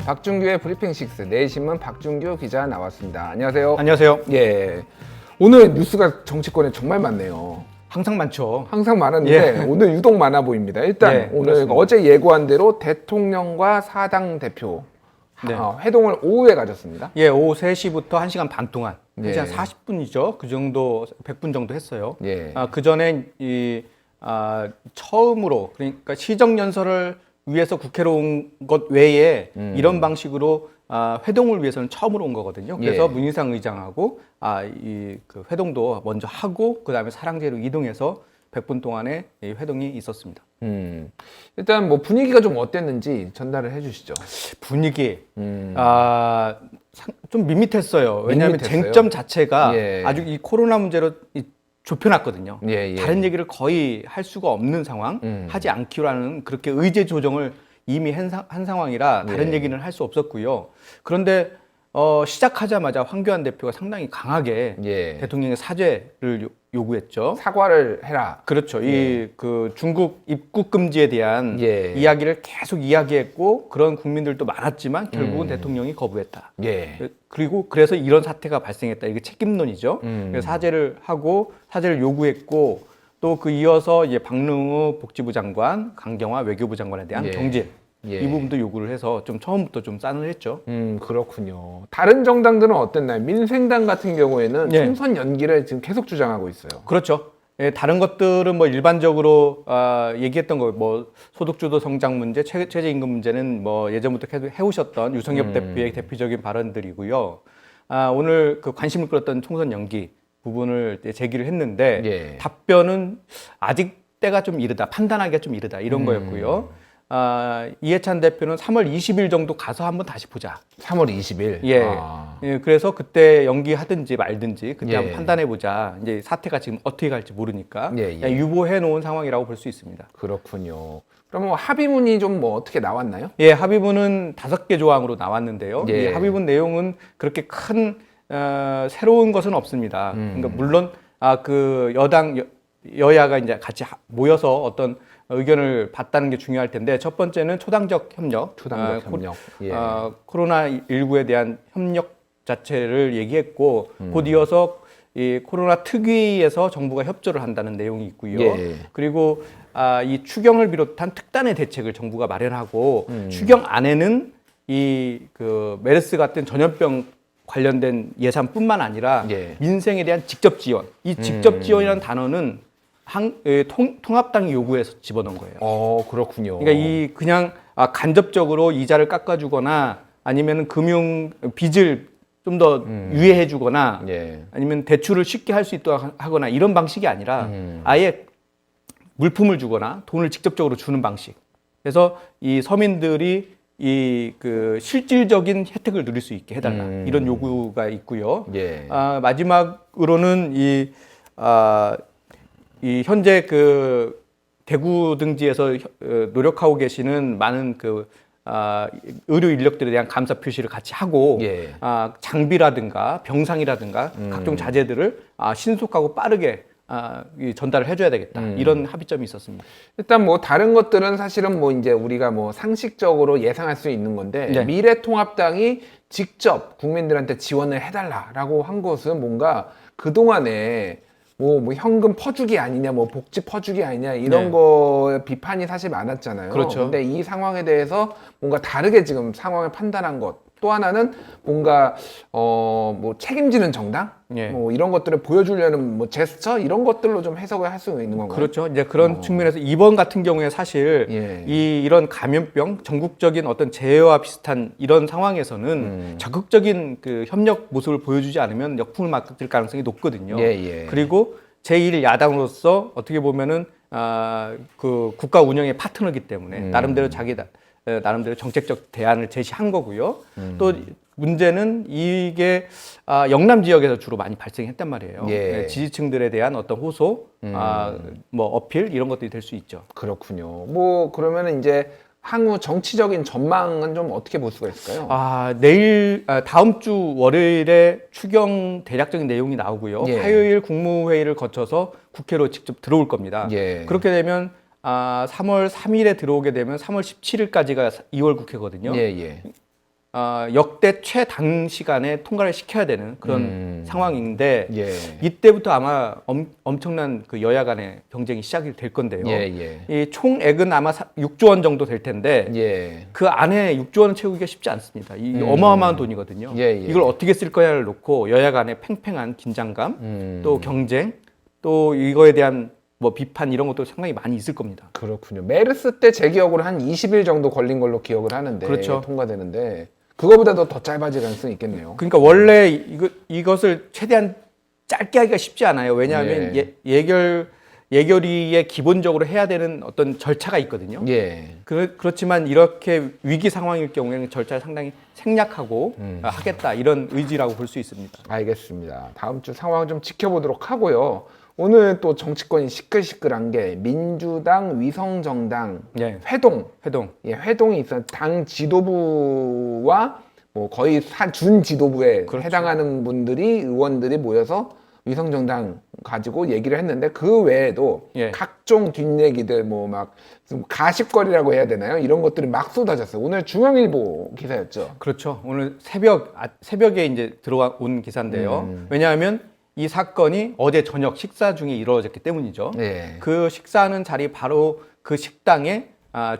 박준규의 브리핑 식스 내일신문 박준규 기자 나왔습니다. 안녕하세요. 안녕하세요. 예, 오늘 뉴스가 정치권에 정말 많네요. 항상 많죠. 항상 많았는데 오늘 유독 많아 보입니다. 일단 오늘 그렇습니다. 어제 예고한 대로 대통령과 사당 대표 회동을 오후에 가졌습니다. 예, 오후 3시부터 1시간 반 동안 예. 한 40분이죠. 그 정도 100분 정도 했어요. 예. 그 전에 처음으로 그러니까 시정 연설을 위해서 국회로 온 것 외에 이런 방식으로 회동을 위해서는 처음으로 온 거거든요. 그래서 예. 문희상 의장하고 그 회동도 먼저 하고 그다음에 사랑제로 이동해서 100분 동안의 이 회동이 있었습니다. 일단 뭐 분위기가 좀 어땠는지 전달을 해주시죠. 분위기 좀 밋밋했어요. 왜냐하면 밋밋했어요? 쟁점 자체가 예. 아주 이 코로나 문제로 좁혀놨거든요. 예. 다른 얘기를 거의 할 수가 없는 상황, 하지 않기로 하는 그렇게 의제 조정을 이미 한 상황이라 다른 예. 얘기는 할 수 없었고요. 그런데 시작하자마자 황교안 대표가 상당히 강하게 예. 대통령의 사죄를 요구했죠. 사과를 해라. 그렇죠. 그 중국 입국 금지에 대한 예. 이야기를 계속 이야기했고 그런 국민들도 많았지만 결국은 대통령이 거부했다. 예. 그리고 그래서 이런 사태가 발생했다. 이게 책임론이죠. 그래서 사죄를 하고 사죄를 요구했고 또 그 이어서 이제 박능우 복지부 장관, 강경화 외교부 장관에 대한 예. 경질 예. 이 부분도 요구를 해서 좀 처음부터 좀 싸늘했죠. 그렇군요. 다른 정당들은 어땠나요? 민생당 같은 경우에는 예. 총선 연기를 지금 계속 주장하고 있어요. 그렇죠. 예, 다른 것들은 뭐 일반적으로 얘기했던 거, 뭐 소득주도 성장 문제, 최저임금 문제는 뭐 예전부터 계속 해오셨던 유성엽 대표의 대표적인 발언들이고요. 오늘 그 관심을 끌었던 총선 연기 부분을 제기를 했는데 예. 답변은 아직 때가 좀 이르다, 판단하기가 좀 이르다 이런 거였고요. 이해찬 대표는 3월 20일 정도 가서 한번 다시 보자. 3월 20일. 예. 예, 그래서 그때 연기하든지 말든지 그때 예. 한번 판단해 보자. 이제 사태가 지금 어떻게 갈지 모르니까 예. 그냥 유보해 놓은 상황이라고 볼 수 있습니다. 그렇군요. 그럼 뭐 합의문이 좀 뭐 어떻게 나왔나요? 예, 합의문은 5개 조항으로 나왔는데요. 예. 이 합의문 내용은 그렇게 큰 새로운 것은 없습니다. 그러니까 물론 그 여야가 이제 같이 모여서 어떤 의견을 받다는 게 중요할 텐데 첫 번째는 초당적 협력, 협력. 예. 코로나19에 대한 협력 자체를 얘기했고 곧 이어서 이 코로나 특위에서 정부가 협조를 한다는 내용이 있고요. 예. 그리고 이 추경을 비롯한 특단의 대책을 정부가 마련하고 추경 안에는 이 그 메르스 같은 전염병 관련된 예산뿐만 아니라 예. 민생에 대한 직접 지원. 이 직접 지원이라는 단어는 통합당이 요구해서 집어넣은 거예요. 그렇군요. 그러니까 이 그냥 간접적으로 이자를 깎아주거나 아니면 금융 빚을 좀 더 유예해주거나 예. 아니면 대출을 쉽게 할 수 있도록 하거나 이런 방식이 아니라 아예 물품을 주거나 돈을 직접적으로 주는 방식. 그래서 이 서민들이 이 그 실질적인 혜택을 누릴 수 있게 해달라 이런 요구가 있고요. 예. 마지막으로는 이 현재 그 대구 등지에서 노력하고 계시는 많은 그 의료 인력들에 대한 감사 표시를 같이 하고 예. 장비라든가 병상이라든가 각종 자재들을 신속하고 빠르게 전달을 해줘야 되겠다 이런 합의점이 있었습니다. 일단 뭐 다른 것들은 사실은 뭐 이제 우리가 뭐 상식적으로 예상할 수 있는 건데 네. 미래통합당이 직접 국민들한테 지원을 해달라라고 한 것은 뭔가 그동안에 뭐 현금 퍼주기 아니냐, 뭐 복지 퍼주기 아니냐 이런 네. 거 비판이 사실 많았잖아요. 그렇죠. 근데 이 상황에 대해서 뭔가 다르게 지금 상황을 판단한 것. 또 하나는 뭔가 뭐 책임지는 정당, 예. 뭐 이런 것들을 보여주려는 뭐 제스처 이런 것들로 좀 해석을 할 수 있는 건가요? 그렇죠. 이제 그런 측면에서 이번 같은 경우에 사실 예. 이런 감염병 전국적인 어떤 재해와 비슷한 이런 상황에서는 적극적인 그 협력 모습을 보여주지 않으면 역풍을 맞을 가능성이 높거든요. 예. 그리고 제1야당으로서 어떻게 보면은 그 국가 운영의 파트너이기 때문에 나름대로 나름대로 정책적 대안을 제시한 거고요. 또 문제는 이게 영남 지역에서 주로 많이 발생했단 말이에요. 예. 지지층들에 대한 어떤 호소, 뭐 어필 이런 것들이 될 수 있죠. 그렇군요. 뭐 그러면은 이제 향후 정치적인 전망은 좀 어떻게 볼 수가 있을까요? 다음 주 월요일에 추경 대략적인 내용이 나오고요. 예. 화요일 국무회의를 거쳐서 국회로 직접 들어올 겁니다. 예. 그렇게 되면 3월 3일에 들어오게 되면 3월 17일까지가 2월 국회거든요. 예. 역대 최단시간에 통과를 시켜야 되는 그런 상황인데 예. 이때부터 아마 엄청난 그 여야 간의 경쟁이 시작이 될 건데요. 예. 이 총액은 아마 6조 원 정도 될 텐데 예. 그 안에 6조 원을 채우기가 쉽지 않습니다. 이 어마어마한 돈이거든요. 예. 이걸 어떻게 쓸 거냐를 놓고 여야 간의 팽팽한 긴장감, 또 경쟁, 또 이거에 대한 뭐 비판 이런 것도 상당히 많이 있을 겁니다. 그렇군요. 메르스 때 제 기억으로 한 20일 정도 걸린 걸로 기억을 하는데 그렇죠. 통과되는데 그거보다도 더 짧아질 가능성이 있겠네요. 그러니까 원래 이것을 최대한 짧게 하기가 쉽지 않아요. 왜냐하면 예결위에 기본적으로 해야 되는 어떤 절차가 있거든요. 예. 그렇지만 이렇게 위기 상황일 경우에는 절차를 상당히 생략하고 하겠다 이런 의지라고 볼 수 있습니다. 알겠습니다. 다음 주 상황 좀 지켜보도록 하고요. 오늘 또 정치권이 시끌시끌한 게 민주당 위성정당 예. 회동. 회동. 예, 회동이 있어 당 지도부와 뭐 거의 준 지도부에 그렇죠. 해당하는 분들이 의원들이 모여서 위성정당 가지고 얘기를 했는데 그 외에도 예. 각종 뒷얘기들 뭐 막 가십거리라고 해야 되나요? 이런 것들이 막 쏟아졌어요. 오늘 중앙일보 기사였죠. 그렇죠. 오늘 새벽에 이제 들어온 기사인데요. 왜냐하면 이 사건이 어제 저녁 식사 중에 이루어졌기 때문이죠. 예. 그 식사하는 자리 바로 그 식당에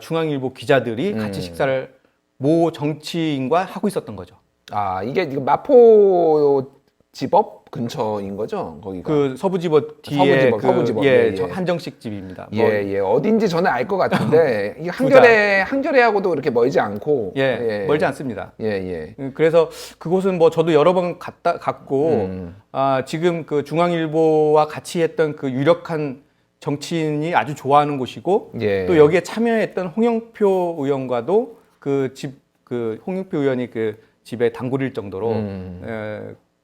중앙일보 기자들이 같이 식사를 모 정치인과 하고 있었던 거죠. 아, 이게 지금 마포지법 근처인 거죠? 거기가. 그 서부지법 뒤에 서부지법. 예, 한정식 집입니다. 예. 어딘지 저는 알 것 같은데 이게 한겨레하고도 이렇게 멀지 않고 멀지 않습니다. 예. 그래서 그곳은 뭐 저도 여러 번 갔고 지금 그 중앙일보와 같이 했던 그 유력한 정치인이 아주 좋아하는 곳이고 예. 또 여기에 참여했던 홍영표 의원과도 그 홍영표 의원이 그 집에 단골일 정도로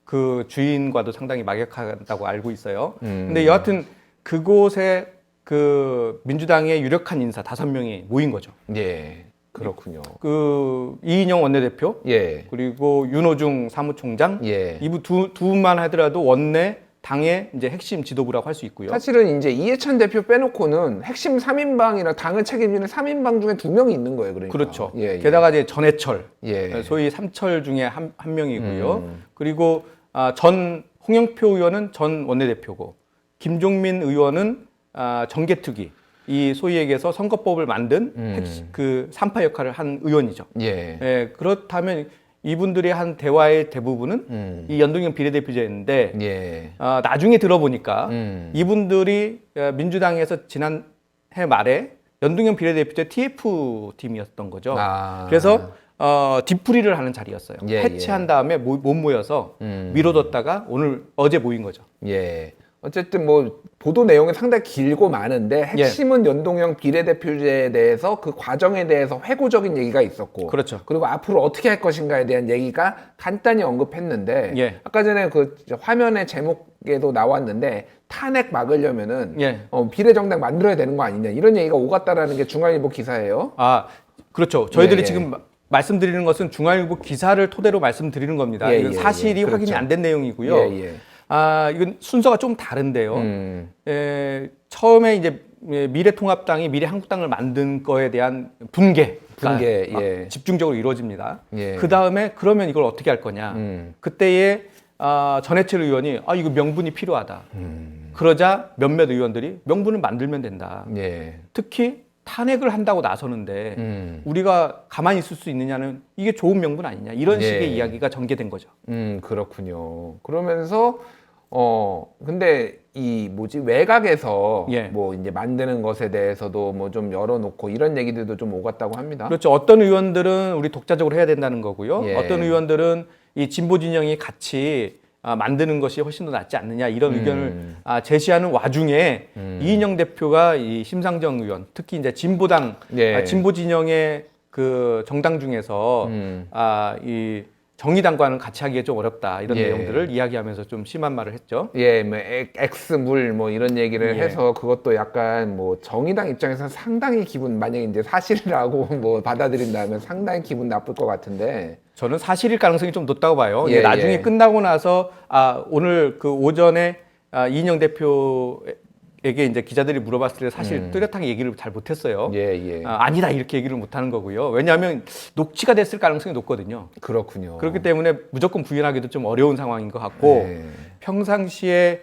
그 주인과도 상당히 막역하다고 알고 있어요. 근데 여하튼 그곳에 그 민주당의 유력한 인사 5명이 모인 거죠. 예. 그렇군요. 그 이인영 원내대표, 예. 그리고 윤호중 사무총장, 예. 이분 두 분만 하더라도 원내 당의 이제 핵심 지도부라고 할 수 있고요. 사실은 이제 이해찬 대표 빼놓고는 핵심 3인방이나 당을 책임지는 3인방 중에 2명이 있는 거예요. 그러니까. 그렇죠. 예. 게다가 이제 전해철, 예. 소위 삼철 중에 한 명이고요. 그리고 전 홍영표 의원은 전 원내대표고, 김종민 의원은 정개특위, 이 소위 얘기해서 선거법을 만든 그 3파 역할을 한 의원이죠. 예. 그렇다면 이분들이 한 대화의 대부분은 이 연동형 비례대표제인데 예. 나중에 들어보니까 이분들이 민주당에서 지난해 말에 연동형 비례대표제 TF팀이었던 거죠. 그래서 뒤풀이를 하는 자리였어요. 예, 해체한 다음에 못 모여서 미뤄뒀다가 어제 모인 거죠. 예. 어쨌든 뭐 보도 내용은 상당히 길고 많은데 핵심은 연동형 비례대표제에 대해서 그 과정에 대해서 회고적인 얘기가 있었고, 그렇죠. 그리고 앞으로 어떻게 할 것인가에 대한 얘기가 간단히 언급했는데, 예. 아까 전에 그 화면의 제목에도 나왔는데 탄핵 막으려면은 예. 비례정당 만들어야 되는 거 아니냐 이런 얘기가 오갔다라는 게 중앙일보 기사예요. 그렇죠. 저희들이 예. 지금 말씀드리는 것은 중앙일보 기사를 토대로 말씀드리는 겁니다. 이건 사실이 그렇죠. 확인이 안 된 내용이고요. 예. 이건 순서가 좀 다른데요. 처음에 이제 미래통합당이 미래한국당을 만든 거에 대한 분개가 예. 집중적으로 이루어집니다. 예. 그 다음에 그러면 이걸 어떻게 할 거냐. 그때에 전해철 의원이 이거 명분이 필요하다. 그러자 몇몇 의원들이 명분을 만들면 된다. 예. 특히 탄핵을 한다고 나서는데 우리가 가만히 있을 수 있느냐는 이게 좋은 명분 아니냐. 이런 식의 이야기가 전개된 거죠. 그렇군요. 그러면서 근데 이 외곽에서 뭐 이제 만드는 것에 대해서도 뭐 좀 열어놓고 이런 얘기들도 좀 오갔다고 합니다. 그렇죠. 어떤 의원들은 우리 독자적으로 해야 된다는 거고요. 예. 어떤 의원들은 이 진보 진영이 같이 만드는 것이 훨씬 더 낫지 않느냐 이런 의견을 제시하는 와중에 이인영 대표가 이 심상정 의원, 특히 이제 진보당, 진보 진영의 그 정당 중에서 이 정의당과는 같이 하기가 좀 어렵다 이런 내용들을 이야기하면서 좀 심한 말을 했죠. 예, 뭐 X물 뭐 이런 얘기를 해서 그것도 약간 뭐 정의당 입장에서 상당히 만약에 이제 사실이라고 뭐 받아들인다면 상당히 기분 나쁠 것 같은데. 저는 사실일 가능성이 좀 높다고 봐요. 나중에 끝나고 나서 오늘 그 오전에 이인영 대표 에게 이제 기자들이 물어봤을 때 사실 뚜렷하게 얘기를 잘 못했어요. 예, 예. 아니다 이렇게 얘기를 못하는 거고요. 왜냐하면 녹취가 됐을 가능성이 높거든요. 그렇군요. 그렇기 때문에 무조건 부인하기도 좀 어려운 상황인 것 같고 예. 평상시에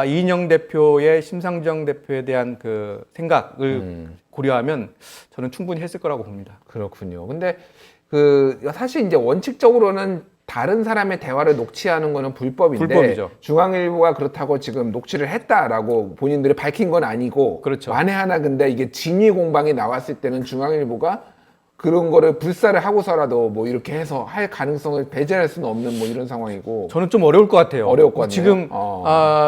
이인영 대표의 심상정 대표에 대한 그 생각을 고려하면 저는 충분히 했을 거라고 봅니다. 그렇군요. 근데 그 사실 이제 원칙적으로는 다른 사람의 대화를 녹취하는 거는 불법인데 불법이죠. 중앙일보가 그렇다고 지금 녹취를 했다라고 본인들이 밝힌 건 아니고 그렇죠. 만에 하나 근데 이게 진위 공방이 나왔을 때는 중앙일보가 그런 거를 불사를 하고서라도 뭐 이렇게 해서 할 가능성을 배제할 수는 없는 뭐 이런 상황이고 저는 좀 어려울 것 같아요. 어려울 것 같네요. 지금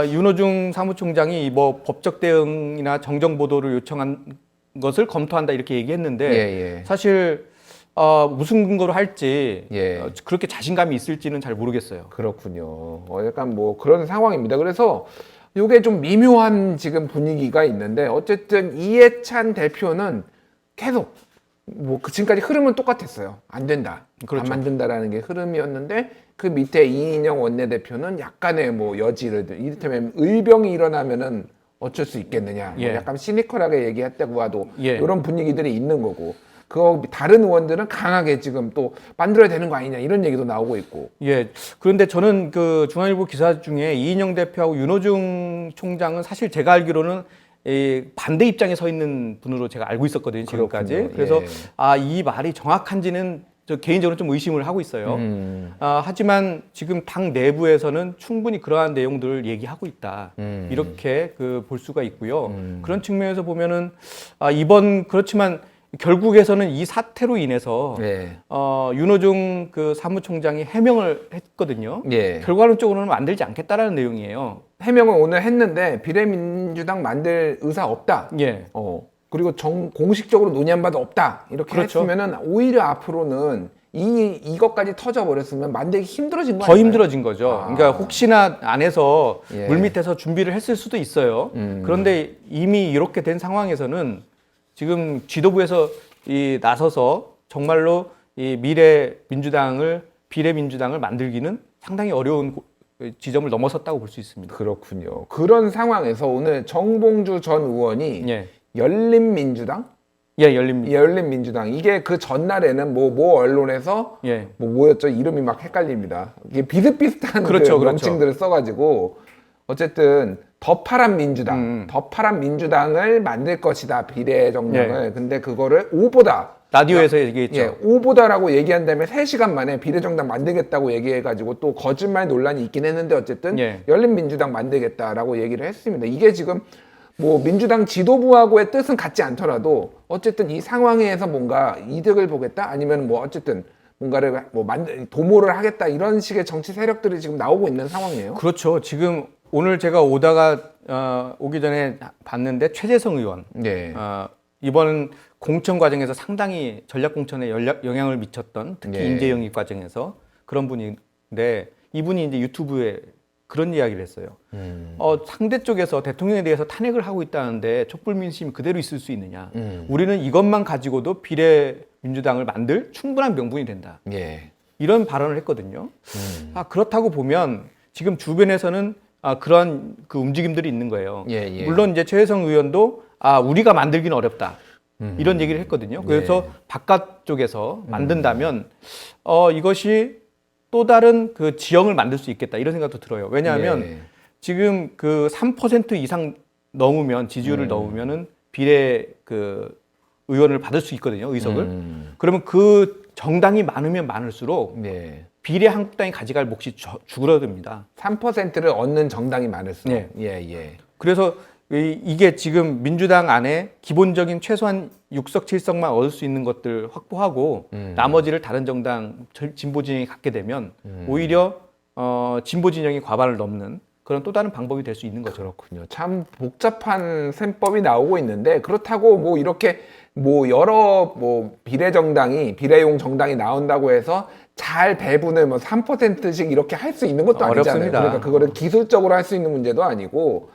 윤호중 사무총장이 뭐 법적 대응이나 정정 보도를 요청한 것을 검토한다 이렇게 얘기했는데 예, 예. 사실 무슨 근거로 할지 예. 그렇게 자신감이 있을지는 잘 모르겠어요. 그렇군요. 약간 뭐 그런 상황입니다. 그래서 이게 좀 미묘한 지금 분위기가 있는데 어쨌든 이해찬 대표는 계속 뭐 그 지금까지 흐름은 똑같았어요. 안 된다. 그렇죠. 안 만든다라는 게 흐름이었는데 그 밑에 이인영 원내대표는 약간의 뭐 여지를 이를테면 의병이 일어나면은 어쩔 수 있겠느냐. 예. 뭐 약간 시니컬하게 얘기했다고 봐도 예. 이런 분위기들이 있는 거고. 그 다른 의원들은 강하게 지금 또 만들어야 되는 거 아니냐 이런 얘기도 나오고 있고. 예. 그런데 저는 그 중앙일보 기사 중에 이인영 대표하고 윤호중 총장은 사실 제가 알기로는 반대 입장에 서 있는 분으로 제가 알고 있었거든요, 지금까지. 그렇군요. 그래서 예. 이 말이 정확한지는 저 개인적으로 좀 의심을 하고 있어요. 하지만 지금 당 내부에서는 충분히 그러한 내용들을 얘기하고 있다. 이렇게 그 볼 수가 있고요. 그런 측면에서 보면은 이번 그렇지만 결국에서는 이 사태로 인해서 예. 윤호중 그 사무총장이 해명을 했거든요. 예. 결과론적으로는 만들지 않겠다라는 내용이에요. 해명을 오늘 했는데 비례민주당 만들 의사 없다. 예. 그리고 공식적으로 논의한 바도 없다. 이렇게 그렇죠. 했으면은 오히려 앞으로는 이것까지 터져버렸으면 만들기 힘들어진 거 더 아닌가요? 힘들어진 거죠. 그러니까 혹시나 안에서 예. 물밑에서 준비를 했을 수도 있어요. 그런데 이미 이렇게 된 상황에서는 지금 지도부에서 나서서 정말로 이 비례민주당을 만들기는 상당히 어려운 지점을 넘어섰다고 볼 수 있습니다. 그렇군요. 그런 상황에서 오늘 정봉주 전 의원이 예. 열린민주당? 예, 열립니다. 열린민주당. 이게 그 전날에는 뭐 언론에서 예. 뭐였죠? 이름이 막 헷갈립니다. 이게 비슷비슷한 그렇죠, 그 그렇죠. 명칭들을 써가지고 어쨌든 더 파란 민주당, 더 파란 민주당을 만들 것이다 비례정당을. 근데 그거를 오보다 라디오에서 얘기했죠. 예, 오보다라고 얘기한 다음에 3시간 만에 비례정당 만들겠다고 얘기해가지고 또 거짓말 논란이 있긴 했는데 어쨌든 예. 열린민주당 만들겠다라고 얘기를 했습니다. 이게 지금 뭐 민주당 지도부하고의 뜻은 같지 않더라도 어쨌든 이 상황에서 뭔가 이득을 보겠다 아니면 뭐 어쨌든 뭔가를 뭐 도모를 하겠다 이런 식의 정치 세력들이 지금 나오고 있는 상황이에요. 그렇죠. 지금 오늘 제가 오다가 오기 전에 봤는데 최재성 의원 네. 이번 공천 과정에서 상당히 전략 공천에 영향을 미쳤던 특히 네. 인재 영입 과정에서 그런 분인데 이분이 이제 유튜브에 그런 이야기를 했어요. 상대 쪽에서 대통령에 대해서 탄핵을 하고 있다는데 촛불 민심이 그대로 있을 수 있느냐? 우리는 이것만 가지고도 비례민주당을 만들 충분한 명분이 된다. 예. 이런 발언을 했거든요. 그렇다고 보면 지금 주변에서는 그런 그 움직임들이 있는 거예요. 예, 예. 물론 이제 최혜성 의원도 우리가 만들기는 어렵다. 이런 얘기를 했거든요. 그래서 바깥쪽에서 만든다면 이것이 또 다른 그 지형을 만들 수 있겠다. 이런 생각도 들어요. 왜냐하면 예. 지금 그 3% 이상 넘으면 지지율을 넘으면은 비례 그 의원을 받을 수 있거든요. 의석을. 그러면 그 정당이 많으면 많을수록 네. 비례 한국당이 가져갈 몫이 줄어듭니다. 3%를 얻는 정당이 많을수록. 네. 예. 그래서 이게 지금 민주당 안에 기본적인 최소한 6석, 7석만 얻을 수 있는 것들 확보하고 나머지를 다른 정당, 진보 진영이 갖게 되면 오히려 진보 진영이 과반을 넘는 그런 또 다른 방법이 될 수 있는 거죠. 그렇군요. 참 복잡한 셈법이 나오고 있는데 그렇다고 뭐 이렇게 뭐 여러 뭐 비례용 정당이 나온다고 해서 잘 배분을 뭐 3%씩 이렇게 할 수 있는 것도 아니잖아요. 어렵습니다. 그러니까 그거를 기술적으로 할 수 있는 문제도 아니고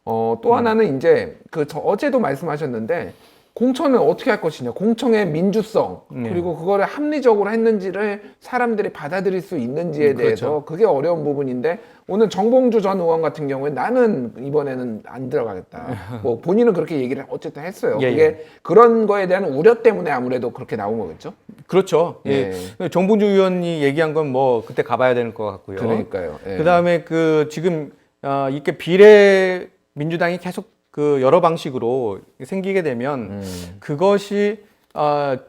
또 하나는 이제 어제도 말씀하셨는데 공천을 어떻게 할 것이냐, 공천의 민주성, 네. 그리고 그거를 합리적으로 했는지를 사람들이 받아들일 수 있는지에 대해서 그렇죠. 그게 어려운 부분인데, 오늘 정봉주 전 의원 같은 경우에 나는 이번에는 안 들어가겠다. 뭐 본인은 그렇게 얘기를 어쨌든 했어요. 예, 그게 그런 거에 대한 우려 때문에 아무래도 그렇게 나온 거겠죠? 그렇죠. 예. 예. 정봉주 의원이 얘기한 건 뭐 그때 가봐야 되는 것 같고요. 그러니까요. 예. 그다음에 그 지금 이렇게 비례 민주당이 계속 그 여러 방식으로 생기게 되면 그것이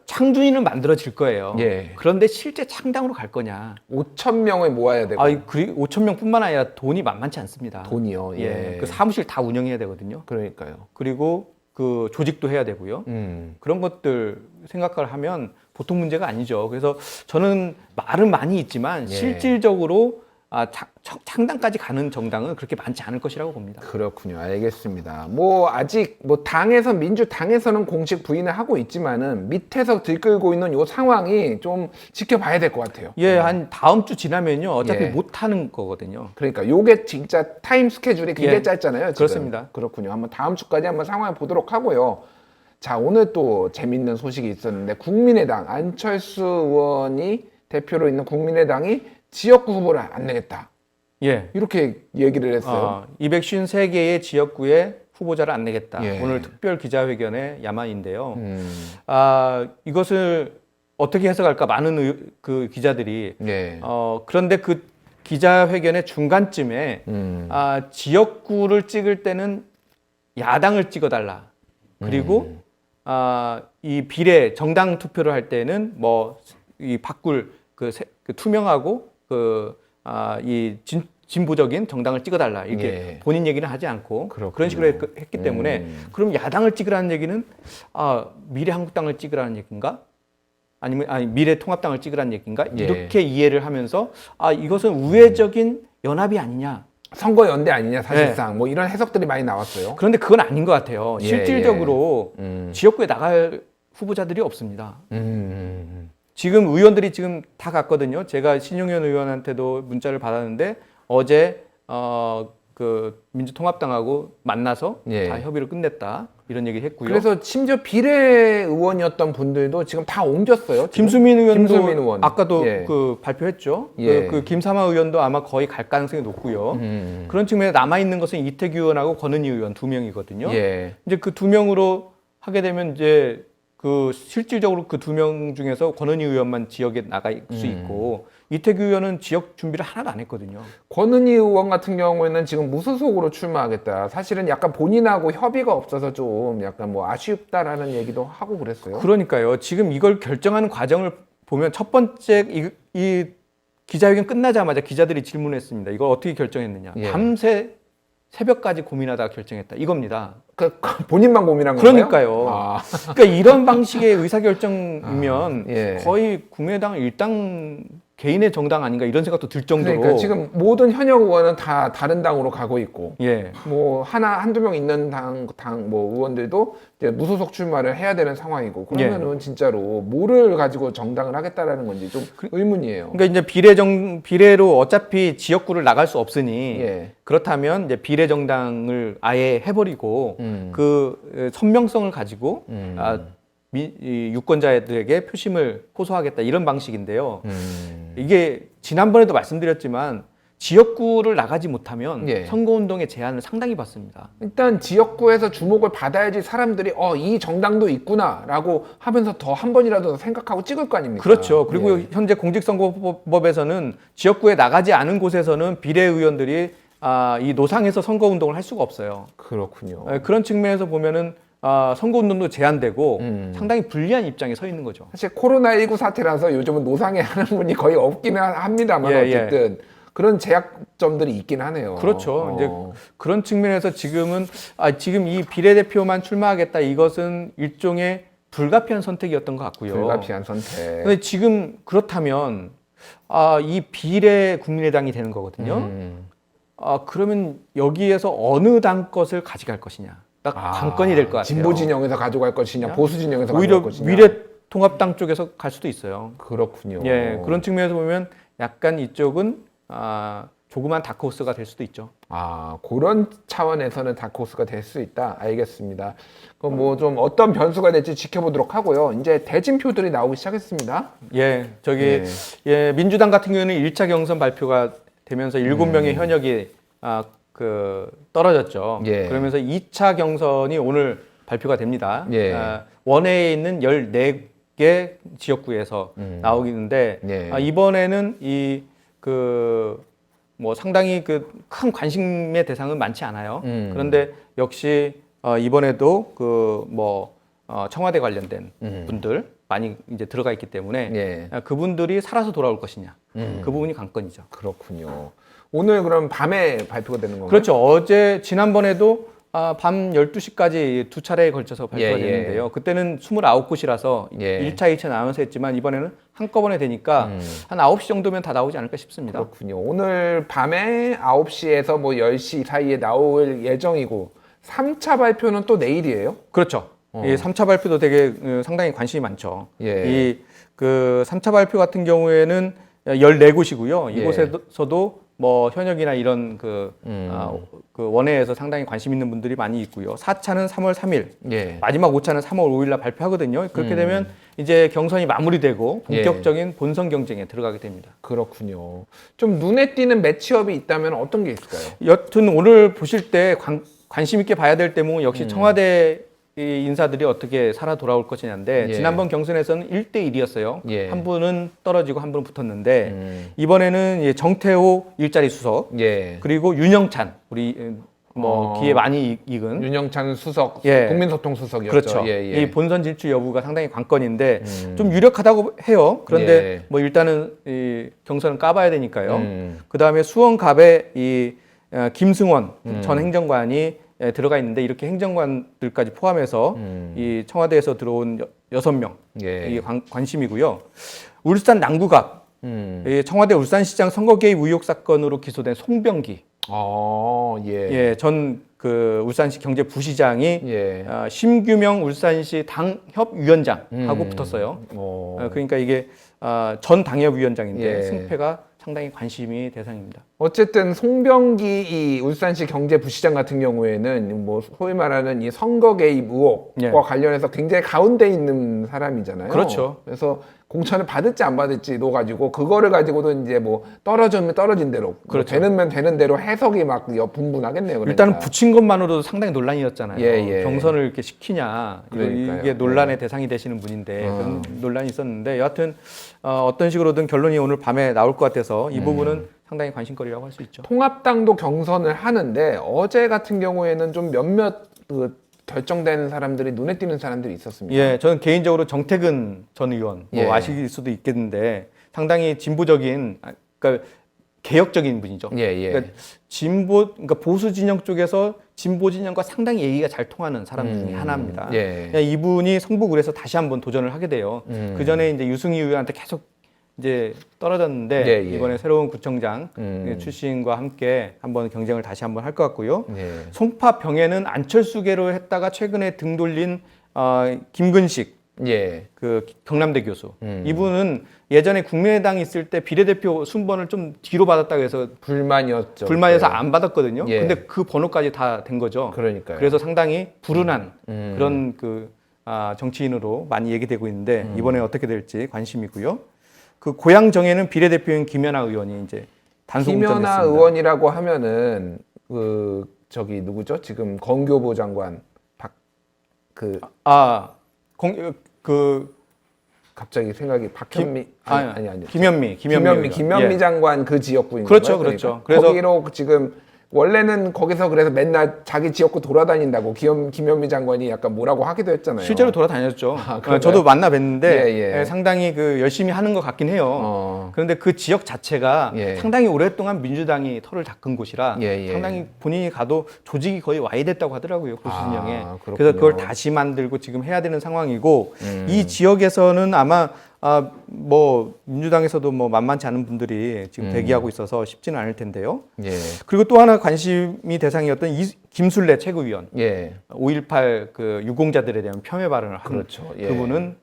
창준이는 만들어질 거예요. 예. 그런데 실제 창당으로 갈 거냐? 5천 명을 모아야 되고 5천 명뿐만 아니라 돈이 만만치 않습니다. 돈이요. 예. 그 사무실 다 운영해야 되거든요. 그러니까요. 그리고 그 조직도 해야 되고요. 그런 것들 생각을 하면 보통 문제가 아니죠. 그래서 저는 말은 많이 있지만 예. 실질적으로 창당까지 가는 정당은 그렇게 많지 않을 것이라고 봅니다. 그렇군요. 알겠습니다. 뭐 아직 뭐 당에서 민주당에서는 공식 부인을 하고 있지만은 밑에서 들끓고 있는 요 상황이 좀 지켜봐야 될 것 같아요. 예, 한 다음 주 지나면요. 어차피 예. 못 하는 거거든요. 그러니까 요게 진짜 타임 스케줄이 굉장히 예. 짧잖아요. 지금. 그렇습니다. 그렇군요. 한번 다음 주까지 한번 상황을 보도록 하고요. 자, 오늘 또 재밌는 소식이 있었는데 국민의당 안철수 의원이 대표로 있는 국민의당이 지역구 후보를 안 내겠다. 예. 이렇게 얘기를 했어요. 253개의 지역구에 후보자를 안 내겠다. 예. 오늘 특별 기자회견의 야만인데요. 이것을 어떻게 해석할까 많은 그 기자들이 예. 그런데 그 기자회견의 중간쯤에 지역구를 찍을 때는 야당을 찍어달라. 그리고 이 비례 정당 투표를 할 때는 뭐 이 바꿀 그 투명하고 이 진보적인 정당을 찍어달라 이렇게 예. 본인 얘기는 하지 않고 그렇군요. 그런 식으로 했기 때문에 그럼 야당을 찍으라는 얘기는 미래한국당을 찍으라는 얘기인가? 아니면 미래통합당을 찍으라는 얘기인가? 예. 이렇게 이해를 하면서 이것은 우회적인 연합이 아니냐? 선거 연대 아니냐 사실상 뭐 이런 해석들이 많이 나왔어요. 그런데 그건 아닌 것 같아요. 예, 실질적으로 지역구에 나갈 후보자들이 없습니다. 지금 의원들이 지금 다 갔거든요. 제가 신용현 의원한테도 문자를 받았는데 어제 그 민주통합당하고 만나서 예. 다 협의를 끝냈다 이런 얘기를 했고요. 그래서 심지어 비례 의원이었던 분들도 지금 다 옮겼어요. 지금? 김수민 의원도 김수민 의원. 아까도 예. 그 발표했죠. 예. 그 김삼하 의원도 아마 거의 갈 가능성이 높고요. 그런 측면에 남아 있는 것은 이태규 의원하고 권은희 의원 두 명이거든요. 예. 이제 그 두 명으로 하게 되면 이제 그 실질적으로 그 두 명 중에서 권은희 의원만 지역에 나갈 수 있고 이태규 의원은 지역 준비를 하나도 안 했거든요. 권은희 의원 같은 경우에는 지금 무소속으로 출마하겠다. 사실은 약간 본인하고 협의가 없어서 좀 약간 뭐 아쉽다라는 얘기도 하고 그랬어요. 그러니까요. 지금 이걸 결정하는 과정을 보면 첫 번째 이 기자회견 끝나자마자 기자들이 질문했습니다. 이걸 어떻게 결정했느냐. 예. 밤새 새벽까지 고민하다가 결정했다. 이겁니다. 그 본인만 고민한 건가요? 그러니까요. 그러니까 이런 방식의 의사결정이면 예. 거의 국민의당 일당 개인의 정당 아닌가 이런 생각도 들 정도로. 그러니까 지금 모든 현역 의원은 다 다른 당으로 가고 있고 예. 뭐 한두 명 있는 당 뭐 의원들도 이제 무소속 출마를 해야 되는 상황이고 그러면은 진짜로 뭐를 가지고 정당을 하겠다라는 건지 좀 의문이에요. 그러니까 이제 비례로 어차피 지역구를 나갈 수 없으니 예. 그렇다면 이제 비례 정당을 아예 해버리고 그 선명성을 가지고 이 유권자들에게 표심을 호소하겠다 이런 방식인데요. 이게 지난번에도 말씀드렸지만 지역구를 나가지 못하면 예. 선거운동의 제한을 상당히 받습니다. 일단 지역구에서 주목을 받아야지 사람들이 이 정당도 있구나라고 하면서 더 한 번이라도 더 생각하고 찍을 거 아닙니까? 그렇죠. 그리고 예. 현재 공직선거법에서는 지역구에 나가지 않은 곳에서는 비례의원들이 이 노상에서 선거운동을 할 수가 없어요. 그렇군요. 그런 측면에서 보면은 선거운동도 제한되고 상당히 불리한 입장에 서 있는 거죠. 사실 코로나19 사태라서 요즘은 노상에 하는 분이 거의 없기는 합니다만 예, 어쨌든 그런 제약점들이 있긴 하네요. 그렇죠. 이제 그런 측면에서 지금은 지금 이 비례대표만 출마하겠다 이것은 일종의 불가피한 선택이었던 것 같고요. 불가피한 선택. 근데 지금 그렇다면 이 비례 국민의당이 되는 거거든요. 그러면 여기에서 어느 당 것을 가져갈 것이냐 딱 관건이 될 것 같아요. 진보 진영에서 가져갈 것이냐, 보수 진영에서 오히려 가져갈 것이냐. 미래통합당 쪽에서 갈 수도 있어요. 그렇군요. 예, 그런 측면에서 보면 약간 이쪽은 조그만 다크호스가 될 수도 있죠. 아, 그런 차원에서는 다크호스가 될 수 있다. 알겠습니다. 그럼 뭐 좀 어떤 변수가 될지 지켜보도록 하고요. 이제 대진표들이 나오기 시작했습니다. 예, 저기 예. 예, 민주당 같은 경우에는 1차 경선 발표가 되면서 7명의 현역이 떨어졌죠. 예. 그러면서 2차 경선이 오늘 발표가 됩니다. 예. 원내에 있는 14개 지역구에서 나오기는데 예. 이번에는 뭐 상당히 큰 관심의 대상은 많지 않아요. 그런데 역시 이번에도 청와대 관련된 분들 많이 이제 들어가 있기 때문에 예. 그분들이 살아서 돌아올 것이냐 그 부분이 관건이죠. 그렇군요. 오늘 그럼 밤에 발표가 되는 건가요? 그렇죠. 지난번에도 밤 12시까지 두 차례에 걸쳐서 발표가 예, 예. 됐는데요. 그때는 29곳이라서 예. 1차, 2차 나눠서 했지만 이번에는 한꺼번에 되니까 한 9시 정도면 다 나오지 않을까 싶습니다. 그렇군요. 오늘 밤에 9시에서 뭐 10시 사이에 나올 예정이고 3차 발표는 또 내일이에요? 그렇죠. 이 3차 발표도 되게 상당히 관심이 많죠. 예. 3차 발표 같은 경우에는 14곳이고요. 예. 이곳에서도 뭐 현역이나 이런 원외에서 상당히 관심 있는 분들이 많이 있고요. 4차는 3월 3일, 예. 마지막 5차는 3월 5일 날 발표하거든요. 그렇게 되면 이제 경선이 마무리되고 본격적인 본선 경쟁에 들어가게 됩니다. 그렇군요. 좀 눈에 띄는 매치업이 있다면 어떤 게 있을까요? 여튼 오늘 보실 때 관심 있게 봐야 될 대목은 역시 청와대 이 인사들이 어떻게 살아 돌아올 것이냐인데 예. 지난번 경선에서는 1대1이었어요. 예. 한 분은 떨어지고 한 분은 붙었는데 이번에는 정태호 일자리 수석 예. 그리고 윤영찬 우리 기에 많이 익은 윤영찬 수석, 예. 국민소통 수석이었죠. 그렇죠. 예, 예. 이 본선 질주 여부가 상당히 관건인데 좀 유력하다고 해요. 그런데 예. 뭐 일단은 이 경선은 까봐야 되니까요. 그 다음에 수원갑에 김승원 전 행정관이 들어가 있는데 이렇게 행정관들까지 포함해서 이 청와대에서 들어온 6명 예. 이게 관심이고요. 울산 남구갑 이 청와대 울산시장 선거 개입 의혹 사건으로 기소된 송병기 예. 전 울산시 경제부시장이 예. 심규명 울산시 당협위원장하고 붙었어요. 그러니까 이게 전 당협위원장인데 예. 승패가 상당히 관심이 대상입니다. 어쨌든 송병기 이 울산시 경제부시장 같은 경우에는 뭐 소위 말하는 이 선거 개입 의혹과 예. 관련해서 굉장히 가운데 있는 사람이잖아요. 그렇죠. 그래서 공천을 받을지 안 받을지도 가지고 그거를 가지고도 이제 뭐 떨어지면 떨어진 대로, 그렇죠. 뭐 되면 되는 대로 해석이 막 분분하겠네요. 그러니까. 일단은 붙인 것만으로도 상당히 논란이었잖아요. 예. 경선을 이렇게 시키냐 그러니까요. 이게 논란의 대상이 되시는 분인데 그런 논란이 있었는데 여하튼 어떤 식으로든 결론이 오늘 밤에 나올 것 같아서 이 부분은 상당히 관심거리라고 할 수 있죠. 통합당도 경선을 하는데 어제 같은 경우에는 좀 몇몇 결정된 사람들이 눈에 띄는 사람들이 있었습니다. 예, 저는 개인적으로 정태근 전 의원 예. 아실 수도 있겠는데 상당히 진보적인, 그러니까 개혁적인 분이죠. 예. 그러니까 그러니까 보수 진영 쪽에서 진보 진영과 상당히 얘기가 잘 통하는 사람 중에 하나입니다. 예. 이분이 성북을에서 다시 한번 도전을 하게 돼요. 그 전에 이제 유승희 의원한테 계속 이제 떨어졌는데 예. 이번에 새로운 구청장 출신과 함께 한번 경쟁을 다시 한번 할 것 같고요. 예. 송파병에는 안철수계로 했다가 최근에 등 돌린 김근식 예. 경남대 교수. 이분은 예전에 국민의당 있을 때 비례대표 순번을 좀 뒤로 받았다고 해서 불만이었죠. 불만해서 그때. 안 받았거든요. 예. 근데 그 번호까지 다 된 거죠. 그러니까요. 그래서 상당히 불운한 그런 정치인으로 많이 얘기되고 있는데 이번에 어떻게 될지 관심이고요. 고양 정에는 비례대표인 김연아 의원이 이제 단속 운전했습니다. 김연아 의원이라고 하면은 누구죠? 지금 건교부 장관 갑자기 생각이 박현미 아니 김현미 김현미 장관 그 지역구인 그렇죠, 건가요? 그렇죠. 그래서 거기로 지금 원래는 거기서 그래서 맨날 자기 지역구 돌아다닌다고 김현미 장관이 약간 뭐라고 하기도 했잖아요. 실제로 돌아다녔죠. 그런가요? 저도 만나 뵀는데 예. 상당히 열심히 하는 것 같긴 해요. 그런데 그 지역 자체가 예. 상당히 오랫동안 민주당이 털을 닦은 곳이라 예. 상당히 본인이 가도 조직이 거의 와해됐다고 하더라고요. 보수 진영에. 그렇군요. 그래서 그걸 다시 만들고 지금 해야 되는 상황이고 이 지역에서는 아마 민주당에서도 만만치 않은 분들이 지금 대기하고 있어서 쉽지는 않을 텐데요. 예. 그리고 또 하나 관심이 대상이었던 김술래 최고위원. 예. 5.18 유공자들에 대한 폄훼 발언을 한 그렇죠. 예. 그분은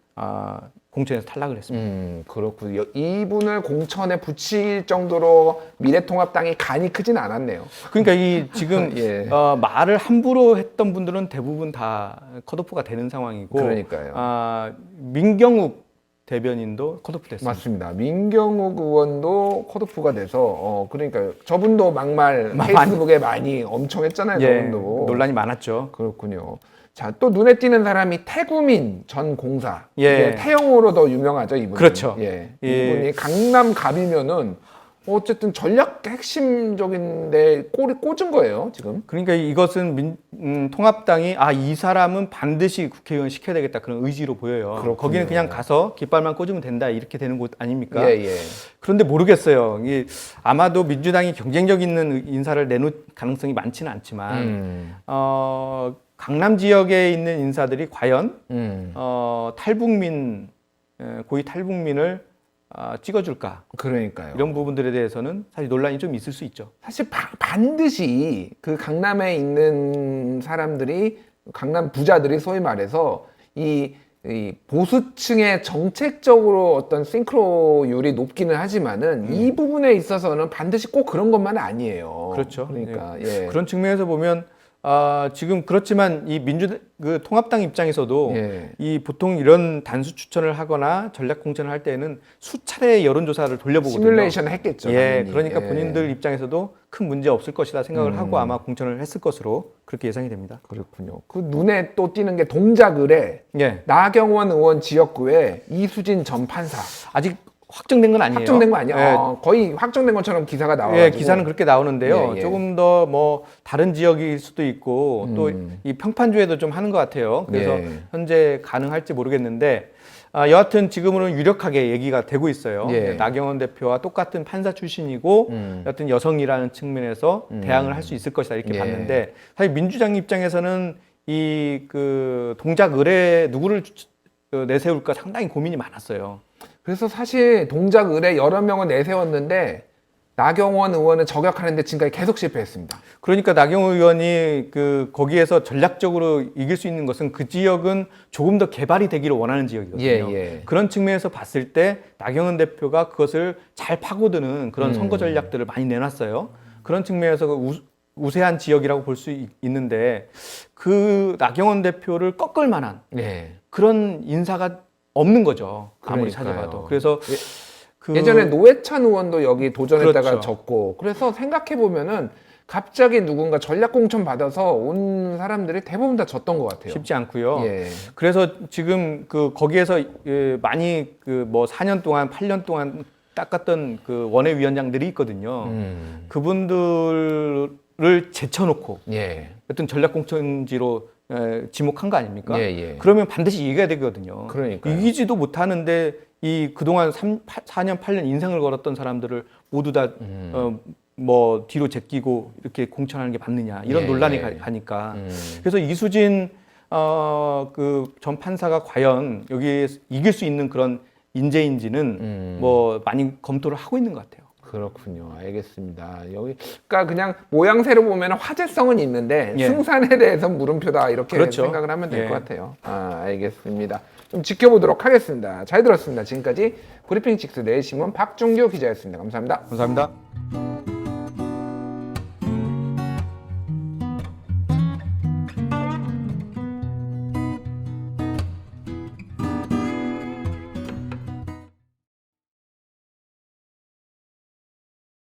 공천에서 탈락을 했습니다. 그렇군요. 이분을 공천에 붙일 정도로 미래통합당이 간이 크진 않았네요. 그러니까 이 지금 예. 말을 함부로 했던 분들은 대부분 다 컷오프가 되는 상황이고, 그러니까요. 민경욱 대변인도 컷오프 됐습니다. 맞습니다. 민경욱 의원도 컷오프가 돼서 그러니까 저분도 막말 페이스북에 많이 엄청 했잖아요. 예, 저분도. 논란이 많았죠. 그렇군요. 자, 또 눈에 띄는 사람이 태구민 전 공사. 예. 예, 태영으로 더 유명하죠, 이분이. 그렇죠. 예. 예. 이분이 강남 갑이면은 어쨌든 전략 핵심적인데 꼬리 꽂은 거예요, 지금. 그러니까 이것은 통합당이 이 사람은 반드시 국회의원 시켜야 되겠다 그런 의지로 보여요. 그렇군요. 거기는 그냥 가서 깃발만 꽂으면 된다 이렇게 되는 곳 아닙니까? 예, 예. 그런데 모르겠어요. 이게 아마도 민주당이 경쟁력 있는 인사를 내놓을 가능성이 많지는 않지만 강남 지역에 있는 인사들이 과연 탈북민 고위 탈북민을 찍어줄까? 그러니까요. 이런 부분들에 대해서는 사실 논란이 좀 있을 수 있죠. 사실 반드시 그 강남에 있는 사람들이 강남 부자들이 소위 말해서 이 보수층의 정책적으로 어떤 싱크로율이 높기는 하지만은 이 부분에 있어서는 반드시 꼭 그런 것만은 아니에요. 그렇죠. 그러니까 예. 그런 측면에서 보면 지금 그렇지만 이 통합당 입장에서도 예. 이 보통 이런 단수 추천을 하거나 전략 공천을 할 때는 수차례 여론조사를 돌려보거든요. 시뮬레이션을 했겠죠. 예, 당연히. 그러니까 예. 본인들 입장에서도 큰 문제 없을 것이다 생각을 하고 아마 공천을 했을 것으로 그렇게 예상이 됩니다. 그렇군요. 그 눈에 또 띄는 게 동작을에 예, 나경원 의원 지역구에 이수진 전 판사. 아직 확정된 건 아니에요. 확정된 거 아니야? 예, 거의 확정된 것처럼 기사가 나와가지고. 예, 기사는 그렇게 나오는데요. 예, 예. 조금 더 뭐 다른 지역일 수도 있고 또 이 평판주에도 좀 하는 것 같아요. 그래서 예. 현재 가능할지 모르겠는데 여하튼 지금으로는 유력하게 얘기가 되고 있어요. 예. 나경원 대표와 똑같은 판사 출신이고 여하튼 여성이라는 측면에서 대항을 할 수 있을 것이다 이렇게 예. 봤는데 사실 민주당 입장에서는 이 그 동작 의뢰 누구를 내세울까 상당히 고민이 많았어요. 그래서 사실 동작 의뢰 여러 명을 내세웠는데 나경원 의원은 저격하는데 지금까지 계속 실패했습니다. 그러니까 나경원 의원이 거기에서 전략적으로 이길 수 있는 것은 그 지역은 조금 더 개발이 되기를 원하는 지역이거든요. 예. 그런 측면에서 봤을 때 나경원 대표가 그것을 잘 파고드는 그런 선거 전략들을 많이 내놨어요. 그런 측면에서 우세한 지역이라고 볼 수 있는데 그 나경원 대표를 꺾을 만한 예. 그런 인사가 없는 거죠. 아무리 그러니까요. 찾아봐도. 그래서 예전에 노회찬 의원도 여기 도전했다가 그렇죠. 졌고 그래서 생각해 보면은 갑자기 누군가 전략 공천 받아서 온 사람들이 대부분 다 졌던 것 같아요. 쉽지 않고요. 예. 그래서 지금 거기에서 많이 4년 동안 8년 동안 닦았던 원외위원장들이 있거든요. 그분들을 제쳐놓고 예. 어떤 전략 공천지로 지목한 거 아닙니까? 예. 그러면 반드시 이겨야 되거든요. 그러니까요. 이기지도 못하는데 그동안 4년 8년 인생을 걸었던 사람들을 모두 다 뒤로 제끼고 이렇게 공천하는 게 맞느냐 이런 예. 논란이 가니까 그래서 이수진 전 판사가 과연 여기에 이길 수 있는 그런 인재인지는 많이 검토를 하고 있는 것 같아요. 그렇군요. 알겠습니다. 그러니까 그냥 모양새로 보면 화제성은 있는데 예. 승산에 대해서 물음표다 이렇게 그렇죠. 생각을 하면 될 예. 것 같아요. 알겠습니다. 좀 지켜보도록 하겠습니다. 잘 들었습니다. 지금까지 브리핑 직스 내일신문 박준규 기자였습니다. 감사합니다. 감사합니다.